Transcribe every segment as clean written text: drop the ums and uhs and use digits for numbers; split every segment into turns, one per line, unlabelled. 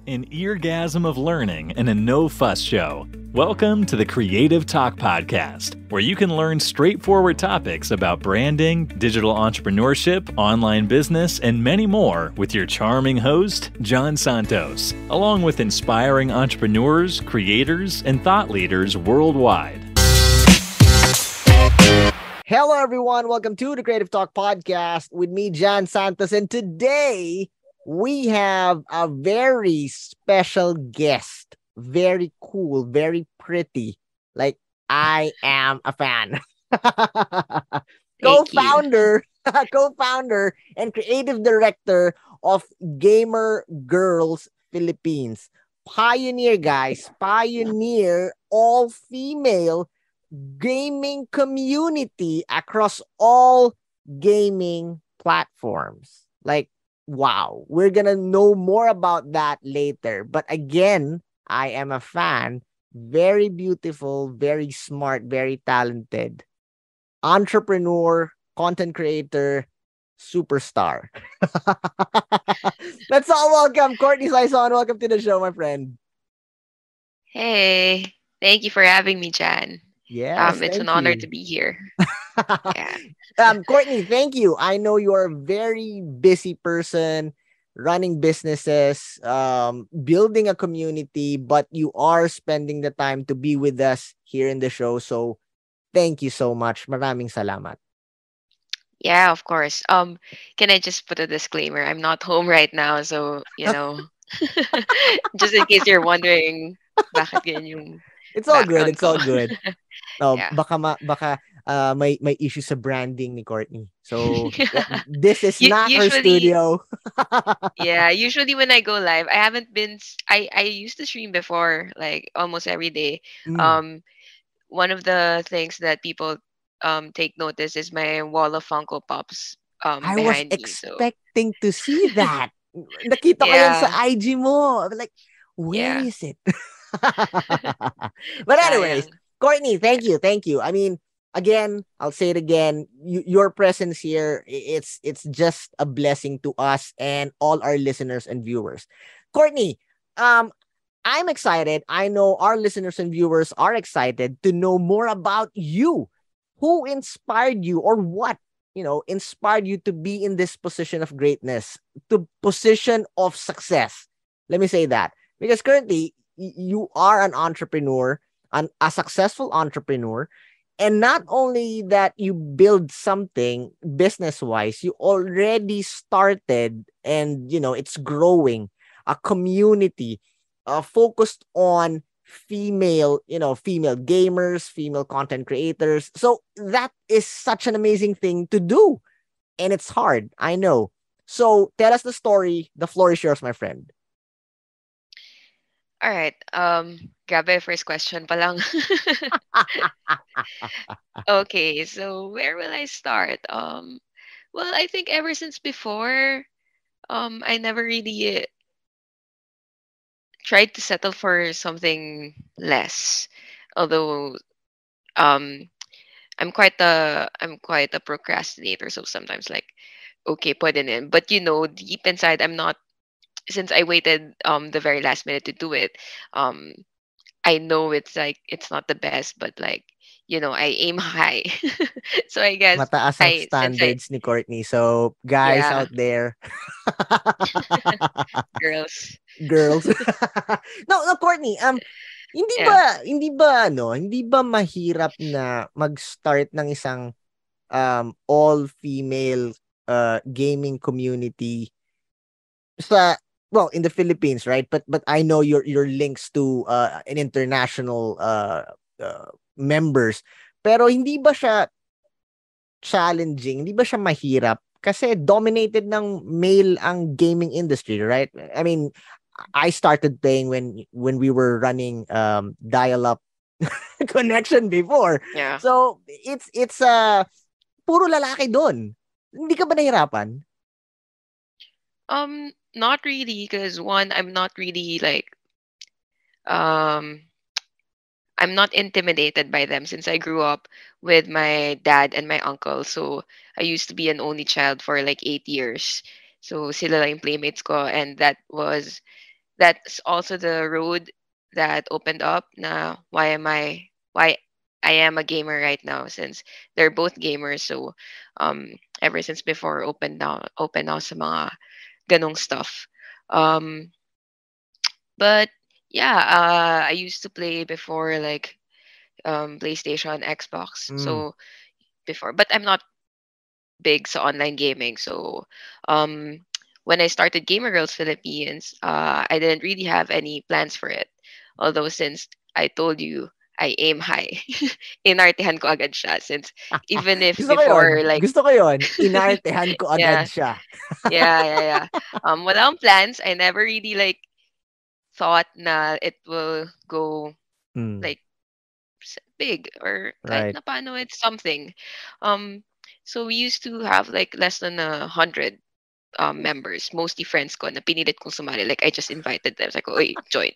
An eargasm of learning and a no-fuss show. Welcome to the Creative Talk Podcast, where you can learn straightforward topics about branding, digital entrepreneurship, online business, and many more with your charming host, John Santos, along with inspiring entrepreneurs, creators, and thought leaders worldwide.
Hello, everyone. Welcome to the Creative Talk Podcast with me, John Santos. And today, we have a very special guest. Very cool, very pretty. Like, I am a fan. Co-founder, co-founder and creative director of Gamer Girls Philippines. Pioneer, guys. Pioneer all-female gaming community across all gaming platforms. Like, wow, we're gonna know more about that later. But again, I am a fan. Very beautiful, very smart, very talented entrepreneur, content creator, superstar. Let's all welcome Courtney Saison. Welcome to the show, my friend.
Hey, thank you for having me, Jan.
Yes,
It's an
thank
honor
you.
to be here. Yeah.
Courtney, thank you. I know you're a very busy person running businesses, building a community, but you are spending the time to be with us here in the show. So thank you so much. Maraming salamat.
Yeah, of course. Can I just put a disclaimer? I'm not home right now, so just in case you're wondering, bakit ganyan yung
It's all good.
background
It's all
ko.
good. Oh,
Yeah.
baka may issue sa branding ni Courtney. So this is not her
Usually,
studio.
yeah, usually when I go live, I haven't been I used to stream before, like almost every day.
Mm.
Um One of the things that people take notice is my wall of Funko Pops
I was
behind me. So
expecting to see that. Nakita ko yan sa
yeah,
IG mo. I'm like, where
yeah.
is it? But anyways,
Sayang.
Courtney,
Yeah.
thank you. Thank you. I mean, again, I'll say it again. Your presence here, it's just a blessing to us and all our listeners and viewers. Courtney, um, I'm excited. I know our listeners and viewers are excited to know more about you. Who inspired you or what, inspired you to be in this position of greatness, to position of success? Let me say that. Because currently, you are an entrepreneur, a successful entrepreneur. And not only that you build something business-wise, you already started and, it's growing a community focused on female gamers, female content creators. So that is such an amazing thing to do. And it's hard, I know. So tell us the story. The floor is yours, my friend.
All right. Grabe, first question pa lang. Okay, so where will I start? Well, I think ever since before, I never really tried to settle for something less. Although, um, I'm quite a procrastinator, so sometimes like, okay, put it in. But deep inside, I'm not. Since I waited the very last minute to do it, um, I know it's like it's not the best, but like I aim high. So I guess
Mataas ang
I since I
standards ni Courtney. So guys
yeah,
out there,
girls.
girls. No, Courtney, hindi
Yeah.
ba hindi ba mahirap na mag-start ng isang all-female gaming community sa, well, in the Philippines, right? But I know your links to an international members. Pero hindi ba siya challenging? Hindi ba siya mahirap? Kasi dominated ng male ang gaming industry, right? I mean, I started playing when we were running dial-up connection before.
Yeah.
So, it's puro lalaki doon. Hindi ka ba nahirapan?
Not really, because one, um I'm not intimidated by them since I grew up with my dad and my uncle. So I used to be an only child for like 8 years. So sila lang yung playmates ko, and that was that's also the road that opened up na why I am a gamer right now, since they're both gamers. So ever since before, open now sa mga ganong stuff. Um but yeah, I used to play before, like PlayStation, Xbox.
Mm.
So before, but I'm not big sa online gaming. So um when I started Gamer Girls Philippines, I didn't really have any plans for it. Although, since I told you I aim high, inartehan ko agad siya, since even if
Gusto ko yun.
before, like,
Gusto ko yun. Inartehan ko agad
yeah,
siya.
yeah. Wala akong plans. I never really like thought na it will go
Mm.
like big, or kahit
Right.
na paano it's something. Um, so we used to have like less than 100 members, mostly friends ko, na pinilit kong sumali. Like, I just invited them. I was like, oy, join.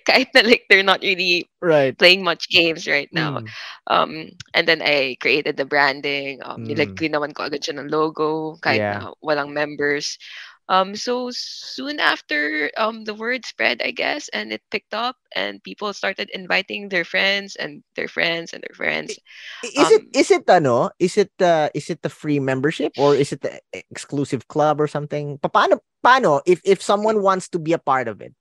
Kahit na like they're not really
Right.
playing much games right now.
Mm.
And then I created the branding.
Mm.
Nilagay naman ko agad siya ng logo kahit
Yeah.
na walang members. So soon after, the word spread, I guess, and it picked up, and people started inviting their friends and their friends and their friends.
I- Is it
Um,
is it the free membership, or is it the exclusive club or something? Paano if someone wants to be a part of it?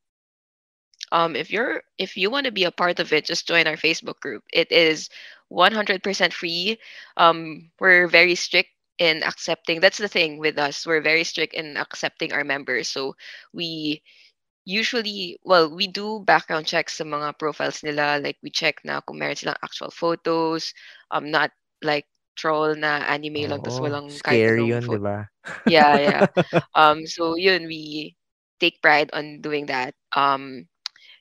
if you want to be a part of it, just join our Facebook group. It is 100% free. We're very strict in accepting. That's the thing with us. We're very strict in accepting our members. So we usually, well, we do background checks sa mga profiles nila. Like, we check na kung meron silang actual photos, not like troll na anime lang tas
Oo,
walang kahit
scary
anong
yun, 'di
photo.
ba?
Yeah. So yun, we take pride on doing that.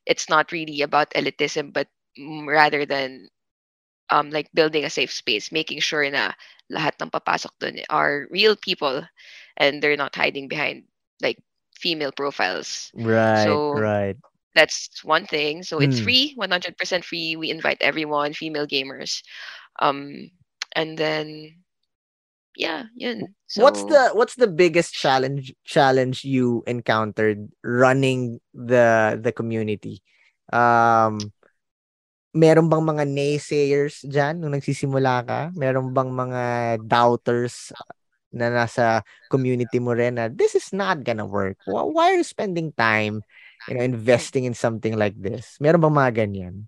It's not really about elitism, but rather than like building a safe space, making sure na lahat ng papasok dun are real people, and they're not hiding behind like female profiles.
Right,
So
right.
that's one thing. So it's
Mm.
free, 100% free. We invite everyone, female gamers. Um, and then yeah, yun. So
What's the biggest challenge you encountered running the community? Um, meron bang mga naysayers diyan nung nagsisimula ka? Meron bang mga doubters na nasa community mo rin na this is not gonna work? Why are you spending time, investing in something like this? Meron bang mga ganyan?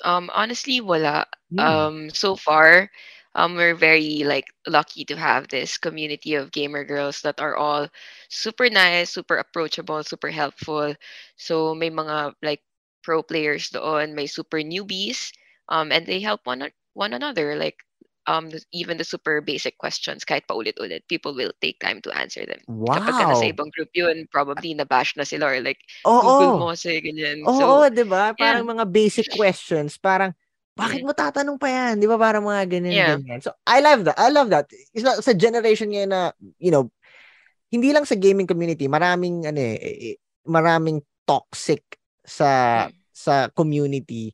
honestly, wala.
Hmm.
So far, we're very like lucky to have this community of gamer girls that are all super nice, super approachable, super helpful. So may mga like pro players doon, may super newbies, and they help one another. Like, even the super basic questions, kahit paulit-ulit, people will take time to answer them. Kapag ka nasa
Wow.
ibang group yun, probably nabash na sila, or like, Google
Oo.
mo kasi ganyan.
Oo,
So
'di ba?
yeah,
Parang mga basic questions, parang bakit
mm,
mo tatanong pa 'yan? 'Di ba parang mga ganyan
yeah.
ganyan. So I love that. I love that. Sa generation ngayon na, hindi lang sa gaming community, maraming maraming toxic sa
Mm.
community,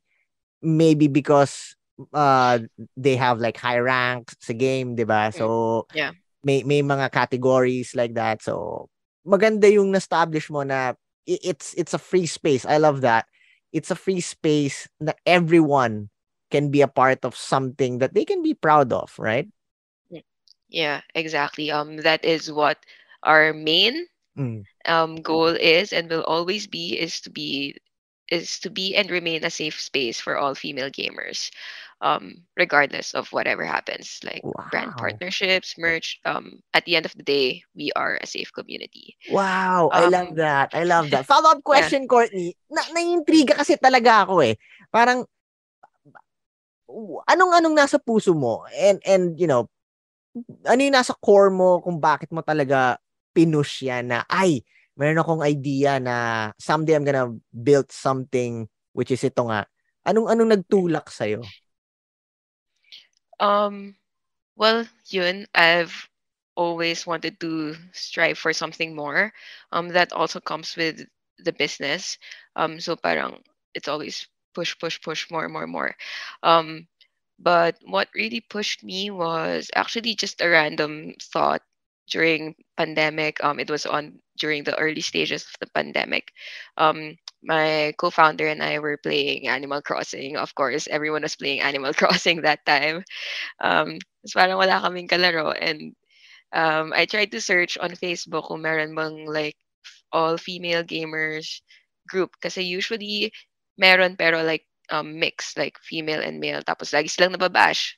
maybe because uh they have like high ranks sa game, 'di ba?
Mm.
So
Yeah.
may mga categories like that. So maganda yung na-establish mo na it's a free space. I love that. It's a free space na everyone can be a part of something that they can be proud of, right?
Mm. Yeah, exactly. That is what our main
Mm.
goal is, and will always be, is to be and remain a safe space for all female gamers, regardless of whatever happens, like brand
Wow.
partnerships, merch. At the end of the day, we are a safe community.
Wow, I love
Um,
that. I love that. Follow-up
yeah.
question, Courtney.
Mm.
Naiintriga kasi talaga ako eh. Parang anong nasa puso mo, and ano yung nasa core mo kung bakit mo talaga pinush yan na, ay, meron akong idea na someday I'm gonna build something, which is ito nga. Anong nagtulak sa'yo?
Um, well, yun, I've always wanted to strive for something more. That also comes with the business. So parang it's always push, push, push, more, more, more. Um, but what really pushed me was actually just a random thought during pandemic. It was on during the early stages of the pandemic. My co-founder and I were playing Animal Crossing. Of course, everyone was playing Animal Crossing that time. Tapos parang wala kaming kalaro, and I tried to search on Facebook kung meron bang like all female gamers group, kasi usually meron, pero like mix, like female and male, tapos lagi silang nababash.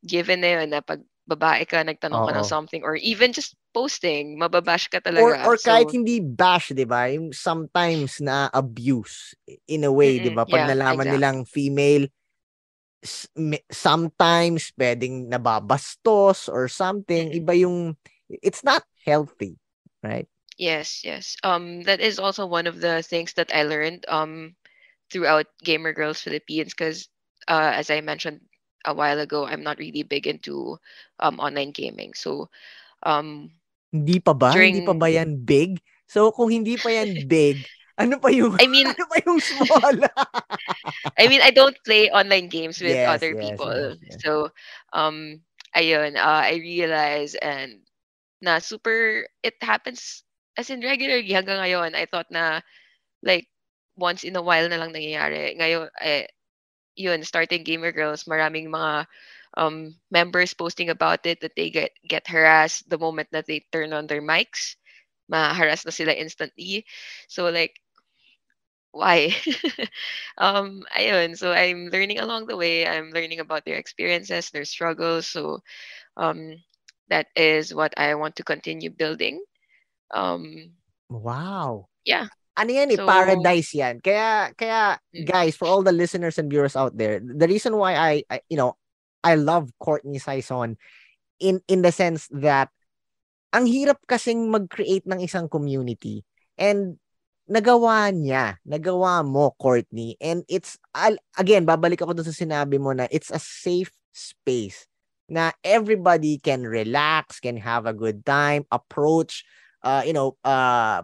Given na yun na pag babae ka, nagtanong ka ng
Oo.
something, or even just posting, mababash ka
Or
talaga.
kahit
So,
hindi bash, 'di ba? Yung sometimes na abuse in a way, 'di ba? Pag
yeah,
nalaman
exactly.
nilang female, sometimes pwedeng nababastos or something.
Mm-mm.
Iba yung, it's not healthy, right?
Yes, yes. That is also one of the things that I learned throughout Gamer Girls Philippines, because as I mentioned a while ago, I'm not really big into online gaming. So um
Hindi pa ba? Hindi pa
during
ba yan big? So kung hindi pa yan big, ano pa yung
I mean
ano pa yung small?
I don't play online games with
Yes,
other
yes,
people.
yes, yes.
So um ayun, I realize, and na super it happens as in regularly hanggang ngayon. I thought na like once in a while na lang nangyayari. Ngayon, yun, starting Gamer Girls, maraming mga members posting about it, that they get harassed the moment that they turn on their mics. Ma-harass na sila instantly. So like, why? Ayun. So I'm learning along the way. I'm learning about their experiences, their struggles. So um, that is what I want to continue building. Um,
Wow.
yeah.
Ano yan eh,
So,
paradise yan. Kaya
mm,
guys, for all the listeners and viewers out there, the reason why I love Courtney Saison in the sense that ang hirap kasing mag-create ng isang community, and nagawa mo, Courtney, and again, babalik ako dun sa sinabi mo na it's a safe space na everybody can relax, can have a good time, approach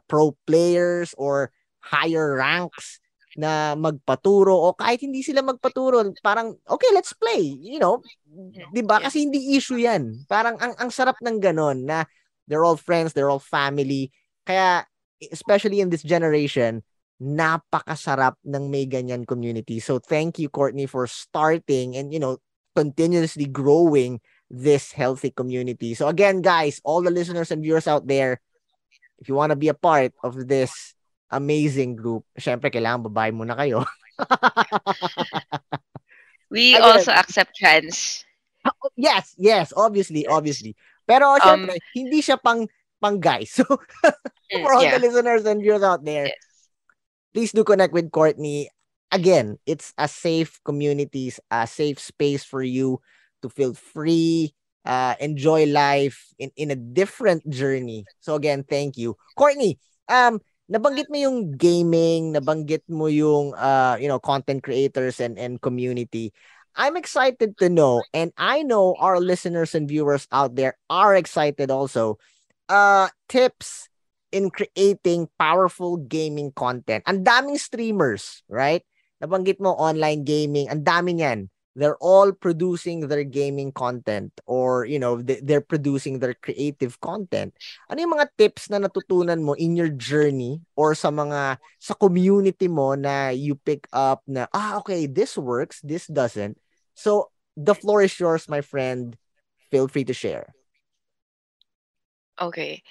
pro players or higher ranks na magpaturo, o kahit hindi sila magpaturo, parang okay, let's play, 'di ba?
yeah.
Kasi hindi issue 'yan. Parang ang sarap ng ganon na they're all friends, they're all family. Kaya especially in this generation, napakasarap ng may ganyan community. So thank you, Courtney, for starting and continuously growing this healthy community. So again, guys, all the listeners and viewers out there, if you want to be a part of this amazing group, syempre kailangan babae muna kayo.
We
Again,
also accept trans.
yes, obviously,
Yes.
obviously. Pero
Um,
syempre, hindi siya pang guys. So for all the
yeah.
listeners and viewers out there,
Yes.
please do connect with Courtney. Again, it's a safe community, a safe space for you to feel free, enjoy life in a different journey. So again, thank you. Courtney, nabanggit mo yung gaming, nabanggit mo yung content creators and community. I'm excited to know, and I know our listeners and viewers out there are excited also, tips in creating powerful gaming content. Ang daming streamers, right? Nabanggit mo online gaming, ang dami niyan. They're all producing their gaming content, or they're producing their creative content. Ano yung mga tips na natutunan mo in your journey or sa community mo na you pick up na okay, this works, this doesn't. So the floor is yours, my friend. Feel free to share.
Okay.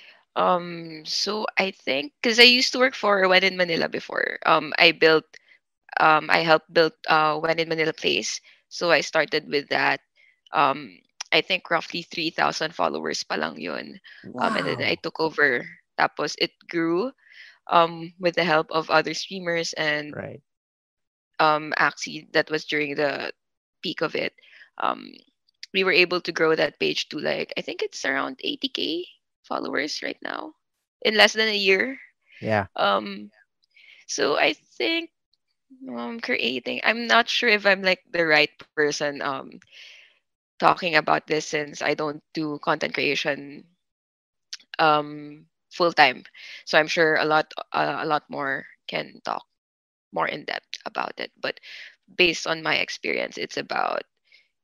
So I think because I used to work for When in Manila before. I helped build When in Manila Place. So I started with that. Um, I think roughly 3,000 followers pa lang yun. And then I
Wow.
took over. Tapos it grew with the help of other streamers, and
Right.
Axie, that was during the peak of it. Um, we were able to grow that page to like, I think it's around 80K followers right now in less than a year.
Yeah.
Um, so I think creating, I'm not sure if I'm like the right person talking about this, since I don't do content creation full time. So I'm sure a lot more can talk more in depth about it. But based on my experience, it's about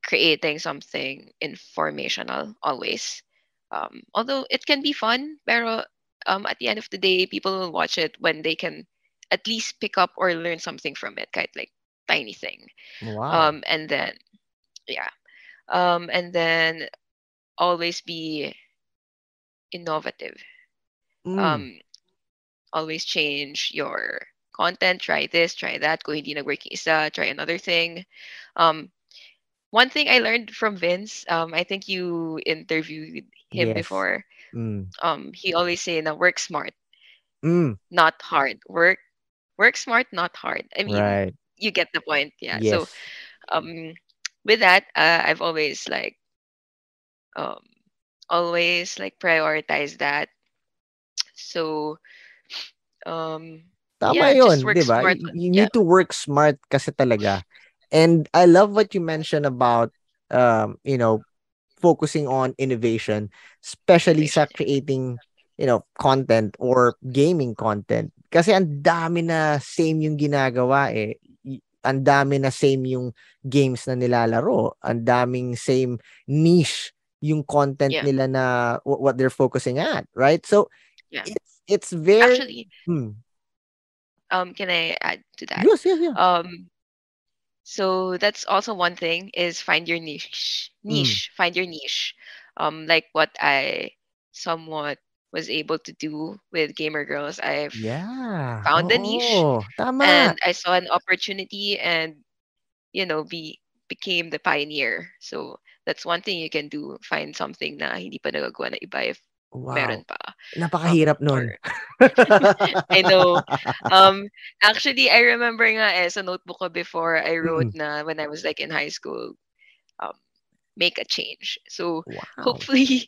creating something informational always. Although it can be fun, pero at the end of the day, people will watch it when they can at least pick up or learn something from it, kind like tiny thing.
Wow.
And then yeah, and then always be innovative.
Mm.
Um, always change your content. Try this, try that. Kung hindi nag-work yung isa, try another thing. Um, one thing I learned from Vince, I think you interviewed him
Yes.
before.
Mm.
He always say na work smart,
Mm.
not hard. Work smart, not hard. I mean,
Right.
you get the point. Yeah. So
Yes.
um with that, I've um always like prioritize that. So
Tama
yeah, just
yun,
work
'di ba?
smart.
You
Yeah,
need to work smart kasi talaga. And I love what you mentioned about you know, focusing on innovation, especially sa
innovation.
creating, content or gaming content. Kasi ang dami na same yung ginagawa eh. Ang dami na same yung games na nilalaro. Ang daming same niche yung content
Yeah,
nila na what they're focusing at, right? So
yeah.
it's very
Actually,
hmm.
can I add to that?
Yes, yes, yeah.
Um, so that's also one thing is find your niche.
Mm.
Find your niche. Like what I somewhat was able to do with Gamer Girls. I've
Yeah.
found a niche
Oo, tama.
and I saw an opportunity and became the pioneer. So that's one thing you can do. Find something na hindi pa nagagawa na iba if meron
Wow.
pa.
Napakahirap
Or
nun.
I know. Um, actually, I remember nga sa notebook ko before I wrote
Mm.
na when I was like in high school, um, make a change. So
Wow.
hopefully,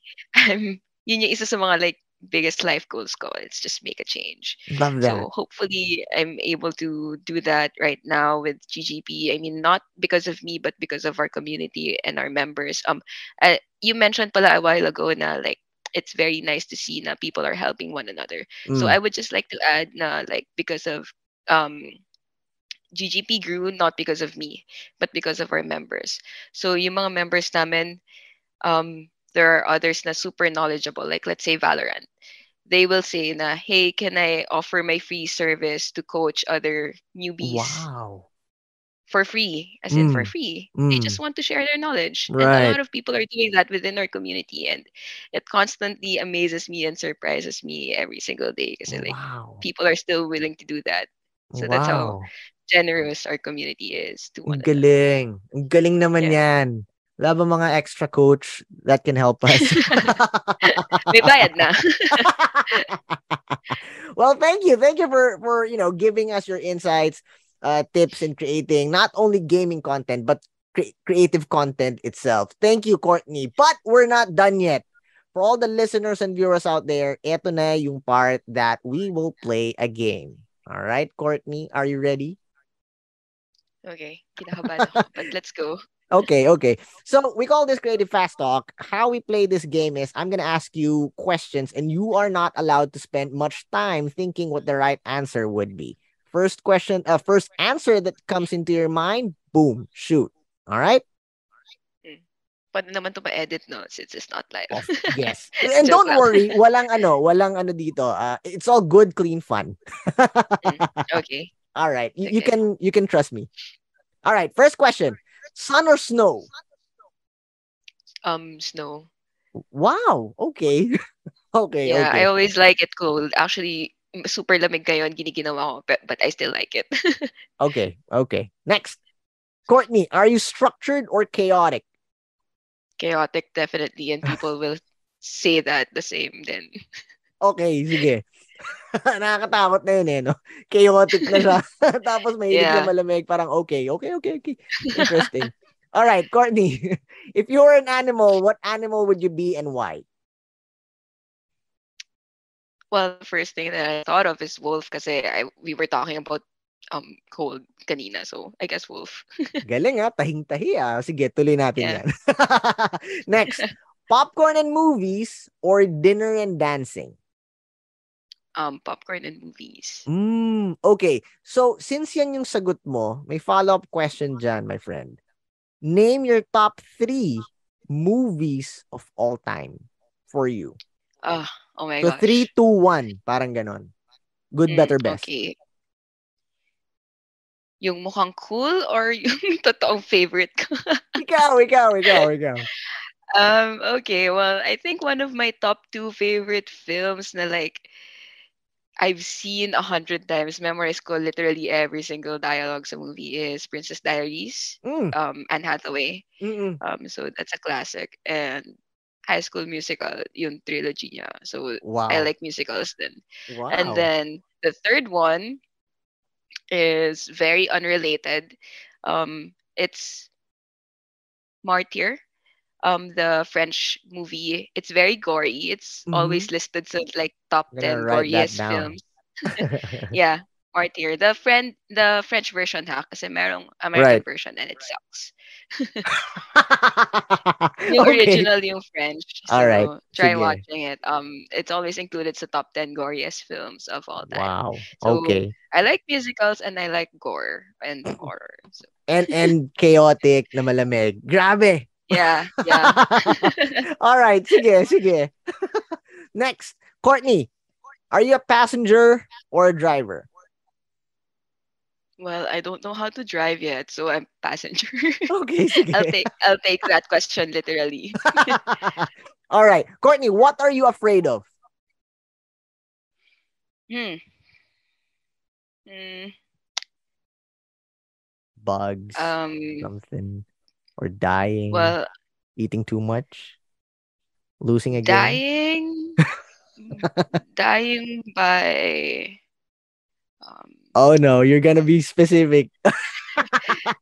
yun yung isa sa mga like biggest life goals ko. It's just make a change.
Love that.
So hopefully, I'm able to do that right now with GGP. I mean, not because of me, but because of our community and our members. You mentioned pala a while ago na like it's very nice to see na people are helping one another. So
Mm.
I would just like to add na like because of um GGP grew not because of me, but because of our members. So yung mga members namin, there are others na super knowledgeable, like let's say Valorant. They will say na, hey, can I offer my free service to coach other newbies
Wow.
for free, as in for
Mm.
free? They just
Mm.
want to share their knowledge. And a
Right.
lot of people are doing that within our community. And it constantly amazes me and surprises me every single day because like
Wow.
people are still willing to do that. So that's how
Wow.
generous our community is to one
Ang
another.
galing. Ang galing naman
Yeah.
yan. Wala ba mga extra coach that can help us?
May bayad na.
Well, thank you. Thank you for giving us your insights, tips in creating not only gaming content but creative content itself. Thank you, Courtney. But we're not done yet. For all the listeners and viewers out there, eto na yung part that we will play a game. All right, Courtney, are you ready?
Okay, kinakabahan ako. But let's go.
Okay, okay. So we call this Creative Fast Talk. How we play this game is I'm going to ask you questions and you are not allowed to spend much time thinking what the right answer would be. First question, first answer that comes into your mind, boom, shoot. All right?
Mm. Paano naman to pa-edit, no? Since it's not live.
Yes. And
Joke
don't
lang.
worry, walang ano dito. It's all good, clean fun.
Okay.
All right. You
Okay.
can trust me. All right, first question. Sun or snow?
Snow.
Wow. Okay. Okay,
Yeah, I
okay.
always like it cold. Actually, super lamig ngayon, giniginawa ko, but I still like it.
Okay, okay. Next. Courtney, are you structured or chaotic?
Chaotic, definitely, and people will say that the same then.
Okay, sige. Nakakatakot na yun eh, no? Chaotic na siya. Tapos mahilig sa
Yeah.
malamig. Parang okay, okay, okay, okay. Interesting. All right, Courtney. If you were an animal, what animal would you be and why?
Well, the first thing that I thought of is wolf kasi we were talking about cold kanina, so I guess wolf.
Galing ah, tahing-tahi ah. Sige, tuloy natin
Yeah.
yan. Next. Popcorn and movies or dinner and dancing?
Popcorn and movies.
Okay. So, since yan yung sagot mo, may follow-up question dyan, my friend. Name your top 3 movies of all time. for you.
Oh, oh my
So 3,
gosh.
2, 1. Parang ganon. Good, better, best.
Okay. Yung mukhang cool or yung totoong favorite ko?
Ikaw.
Okay. Well, I think one of my top two favorite films na like I've seen 100 times, memorized ko literally every single dialogue sa movie is Princess Diaries,
Mm.
Anne Hathaway.
Mm-mm.
So that's a classic. And High School Musical, yung trilogy niya. So I
Wow.
like musicals then. And
Wow.
then the third one is very unrelated. It's Martyr, the French movie. It's very gory. It's
Mm-hmm.
always listed as like top
I'm gonna
10
write that
goriest
down.
films. Yeah, Martyr. The French version ha, kasi merong American
Right.
version and it sucks. Yung
Okay.
original yung French.
All right.
So try
Sige.
watching it. It's always included sa top 10 goriest films of all time.
Wow.
So
Okay.
I like musicals and I like gore and horror. So
And chaotic na malamig. Grabe.
yeah.
All right. Sige. Next. Courtney, are you a passenger or a driver?
Well, I don't know how to drive yet, so I'm passenger.
Okay, sige.
I'll take that question literally.
All right. Courtney, what are you afraid of?
Hmm. Hmm.
Bugs,
Um.
something, or dying,
Well,
eating too much, losing again.
dying. Dying by. Um.
Oh no, you're gonna be specific.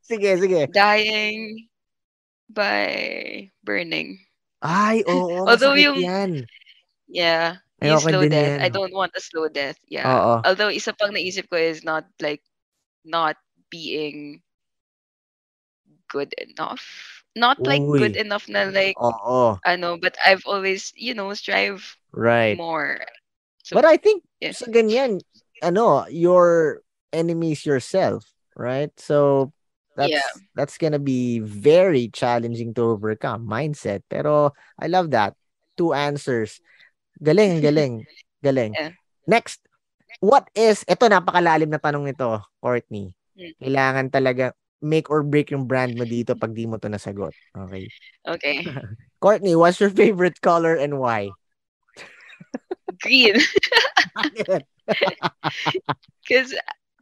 Sige.
Dying by burning.
Ay, oo,
Although
masakit
yung
yan.
yeah, yung
Ayoko
slow
din
death.
yan.
I don't want a slow death. Yeah.
Oo.
Although isa pang naisip ko is not like not being good enough. Not like good
Uy.
enough na like
Oo.
but I've always, strive
Right.
more. So
But I think
yeah.
sa ganyan, your enemy is yourself, right? So
Yeah.
that's gonna be very challenging to overcome mindset. Pero I love that. Two answers. Galing, galing. Galing.
Yeah.
Next, ito napakalalim na tanong nito, Courtney.
Mm.
Kailangan talaga make or break yung brand mo dito pag di mo to nasagot. Okay.
Okay.
Courtney, what's your favorite color and why?
Green. Because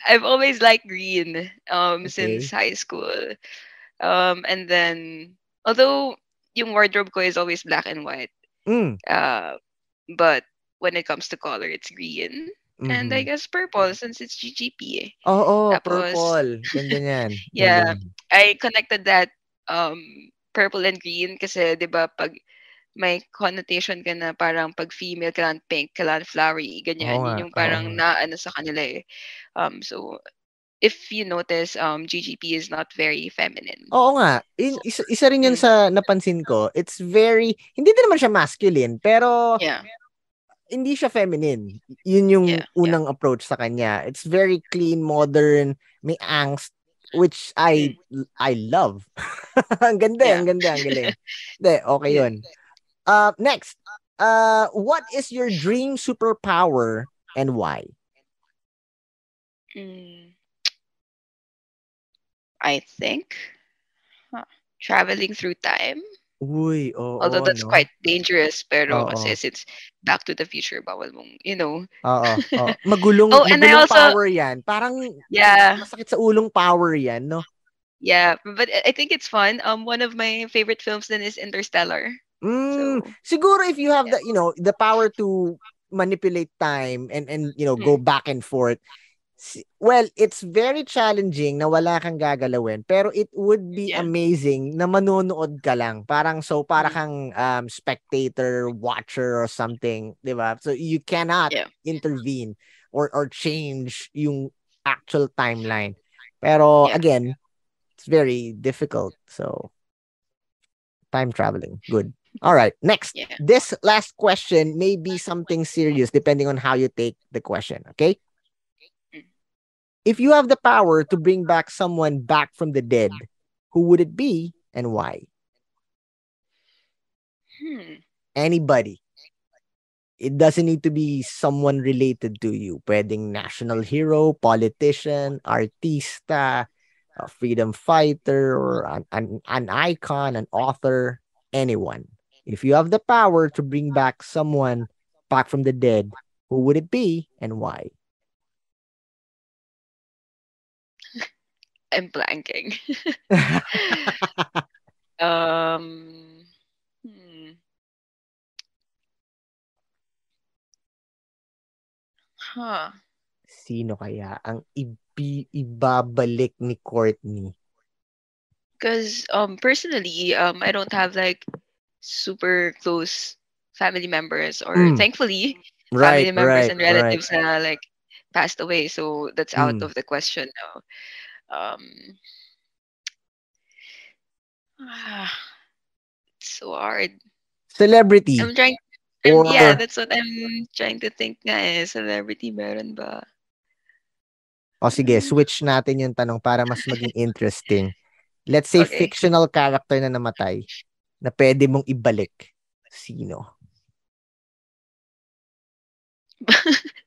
I've always liked green
Okay.
since high school. And then although yung wardrobe ko is always black and white.
Mm.
But when it comes to color, it's green. And I
Mhm.
guess purple since it's GGP eh.
Oo,
Tapos,
purple. Ganda niyan. Ganda
yeah,
niyan.
I connected that purple and green kasi 'di ba pag may connotation ka na parang pag female kailangan pink, kailangan flowery,
Oo
ganyan.
nga,
Yun yung
oo
parang
nga.
naano sa kanila eh. So if you notice, GGP is not very feminine.
Oo nga. Isa rin yun
Mm.
sa napansin ko. It's very, hindi din naman siya masculine, pero
Yeah.
hindi siya feminine. Yun yung
Yeah.
unang approach sa kanya. It's very clean, modern, may angst, which I love. Ang ganda,
Yeah.
ang ganda, ang galing. Hindi, okay
Yeah.
yun. Next, what is your dream superpower and why?
I think traveling through time.
Uy,
Although
oo,
that's
no?
quite dangerous, pero kasi
Oo.
since Back to the Future, bawal mong,
Oo. Magulong,
Oh, and I
magulong
also,
power yan. Parang
yeah,
masakit sa ulong power yan, no?
yeah, but I think it's fun. One of my favorite films then is Interstellar. So,
Siguro if you have
yeah.
the power to manipulate time and go back and forth, well, it's very challenging na wala kang gagalawin, pero it would be
Yeah.
amazing na manonood ka lang. Para kang spectator, watcher or something, 'di ba? So you cannot intervene or change yung actual timeline. Pero again, it's very difficult. So time traveling, good. All right, next.
Yeah.
This last question may be something serious depending on how you take the question, okay? If you have the power to bring back someone back from the dead, who would it be and why? Anybody. It doesn't need to be someone related to you. Pwedeng national hero, politician, artista, a freedom fighter, or an icon, an author, anyone. If you have the power to bring back someone back from the dead, who would it be and why?
I'm blanking. um, hmm. Huh.
Sino kaya ang ibabalik ni Courtney?
Because personally, I don't have like super close family members, or
Mm,
thankfully,
right,
family members
right,
and
right.
relatives na like passed away. So that's out
Mm.
of the question now. Um, ah, it's so hard.
Celebrity
I'm trying. Yeah,
or
that's what I'm trying to think nga eh. Celebrity meron ba?
o sige,
Mm,
switch natin yung tanong para mas maging interesting. Let's say
okay.
fictional character na namatay na pwede mong ibalik. Sino?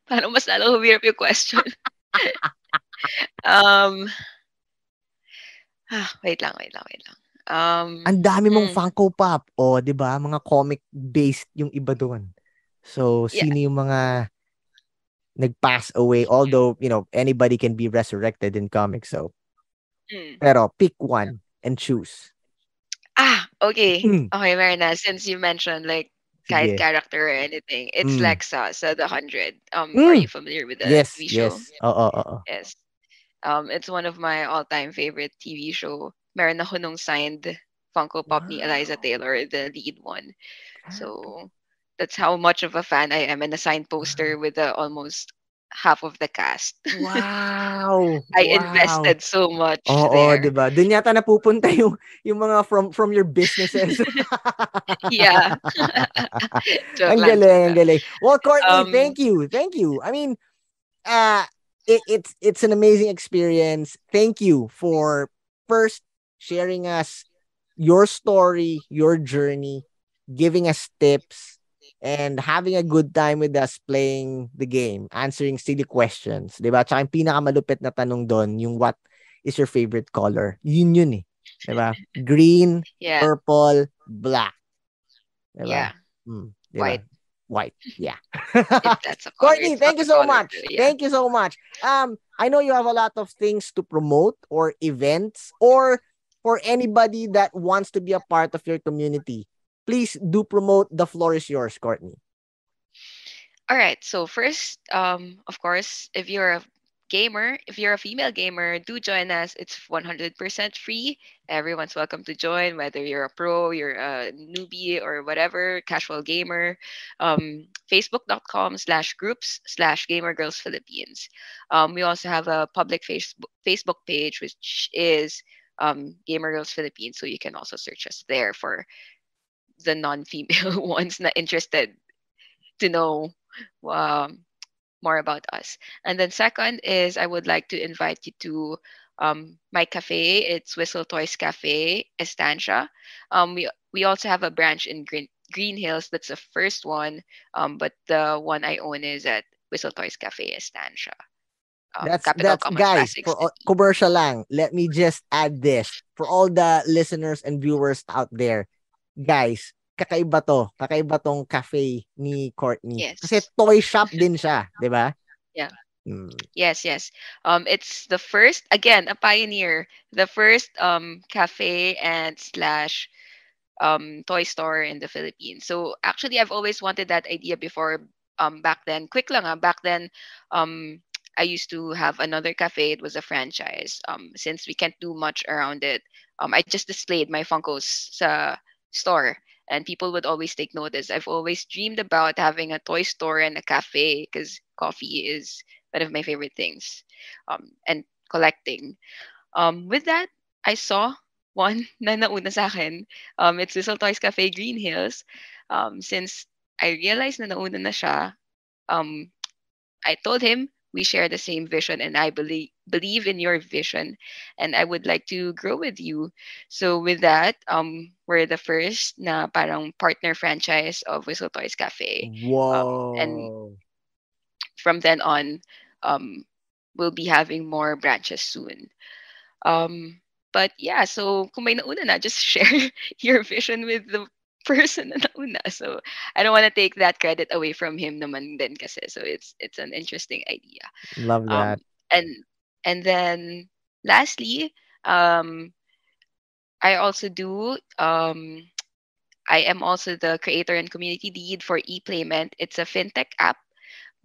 Parang mas lalo humirap yung question. Um, wait lang, wait lang, wait lang.
Ang dami mong
Hmm,
Funko Pop. O, di ba? Mga comic-based yung iba doon. So,
yeah.
sino yung mga nag-pass away? Although, anybody can be resurrected in comics. So,
Hmm.
pero pick one and choose.
Okay.
Mm.
Okay, Marina, since you mentioned like kahit
Sige.
character or anything, it's
Mm.
Lexa sa The 100. Are
Mm.
you familiar with the
Yes,
TV show?
yes. Oo, oo.
Yes. It's one of my all-time favorite TV show. Meron ako nung signed Funko Pop ni Eliza
Wow.
Taylor, the lead one.
Grabe.
So that's how much of a fan I am, and a signed poster with almost half of the cast.
Wow.
I
Wow.
invested so much
Oo, 'di
there.
ba? Doon yata napupunta yung mga from your businesses.
Yeah. Joke
Ang
lang, joke
galing, ang
lang.
galing. Well, Courtney,
Um,
thank you. Thank you. I mean, uh it's an amazing experience. Thank you for first sharing us your story, your journey, giving us tips, and having a good time with us playing the game, answering silly questions. Diba? Tsaka yung pinakamalupit na tanong doon, yung what is your favorite color? Yun eh. Diba? Green,
yeah,
purple, black.
yeah,
Diba? Diba?
white.
White. Yeah.
If that's a color,
Courtney,
it's not
thank you
a
so
color
much.
too. Yeah.
Thank you so much. I know you have a lot of things to promote or events or for anybody that wants to be a part of your community. Please do promote. The floor is yours, Courtney.
All right. So first, of course, if you're a gamer, if you're a female gamer, do join us. It's 100% free. Everyone's welcome to join, whether you're a pro, you're a newbie, or whatever, casual gamer. Facebook.com/groups/Gamer Girls Philippines. We also have a public Facebook page, which is Gamer Girls Philippines. So you can also search us there for the non-female ones na interested to know um, more about us. And then second is I would like to invite you to my cafe. It's Whistle Toys Cafe, Estancia. We also have a branch in Green Hills. That's the first one. But the one I own is at Whistle Toys Cafe, Estancia. Capital
That's
Commerce
guys
Pasig
for
City.
commercial lang. Let me just add this for all the listeners and viewers out there. Guys, kakaiba tong cafe ni Courtney. Kasi
Yes.
toy shop din siya, 'di ba?
Yeah.
Mm.
Yes, yes. It's the first, again, a pioneer, the first cafe and slash toy store in the Philippines. So actually, I've always wanted that idea before. Back then, quick lang back then, um, I used to have another cafe. It was a franchise. Since we can't do much around it, I just displayed my Funkos sa store, and people would always take notice. I've always dreamed about having a toy store and a cafe because coffee is one of my favorite things, and collecting. With that, I saw one na nauna sa akin. It's Little Toys Cafe Green Hills. Since I realized na nauna na siya, um, I told him we share the same vision, and I believe in your vision, and I would like to grow with you. So with that, we're the first na parang partner franchise of Whistle Toys Cafe. And
Whoa.
from then on, um, we'll be having more branches soon. Um, but yeah, so kung may nauna na, just share your vision with the person na nauna. So I don't want to take that credit away from him naman din kasi. So it's an interesting idea.
Love that.
Um, and then lastly, I also do I am also the creator and community lead for ePlayment. It's a fintech app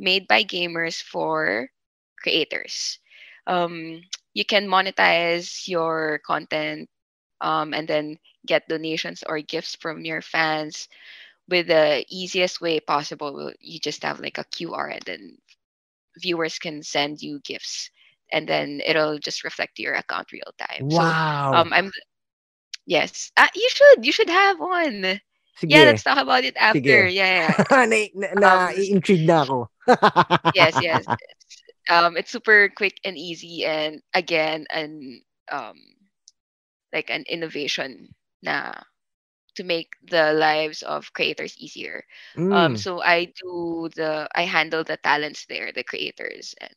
made by gamers for creators. You can monetize your content, and then get donations or gifts from your fans with the easiest way possible. You just have like a QR, and then viewers can send you gifts, and then it'll just reflect to your account real time. So
Wow.
I'm yes. You should have one. Yeah,
Sige.
let's talk about it after.
Sige.
Yeah, yeah. Um,
Na-intrigue na ako.
yes. It's super quick and easy, and again, um, like an innovation na to make the lives of creators easier.
Mm.
So I handle the talents there, the creators, and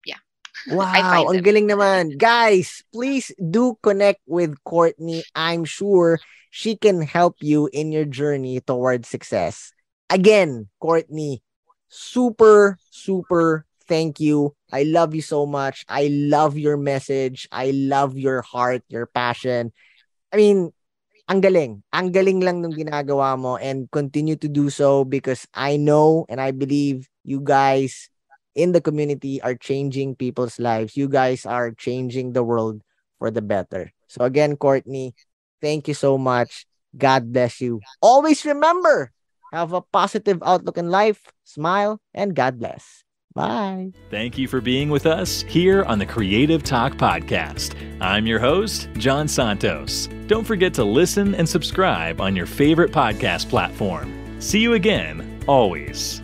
yeah, I
Wow,
find
ang
them.
galing naman. Guys, please do connect with Courtney. I'm sure she can help you in your journey towards success. Again, Courtney, super, super thank you. I love you so much. I love your message. I love your heart, your passion. I mean, ang galing. Ang galing lang nung ginagawa mo, and continue to do so, because I know and I believe you guys in the community are changing people's lives. You guys are changing the world for the better. So again, Courtney, thank you so much. God bless you. Always remember, have a positive outlook in life, smile, and God bless. Bye.
Thank you for being with us here on the Creative Talk Podcast. I'm your host, John Santos. Don't forget to listen and subscribe on your favorite podcast platform. See you again, always.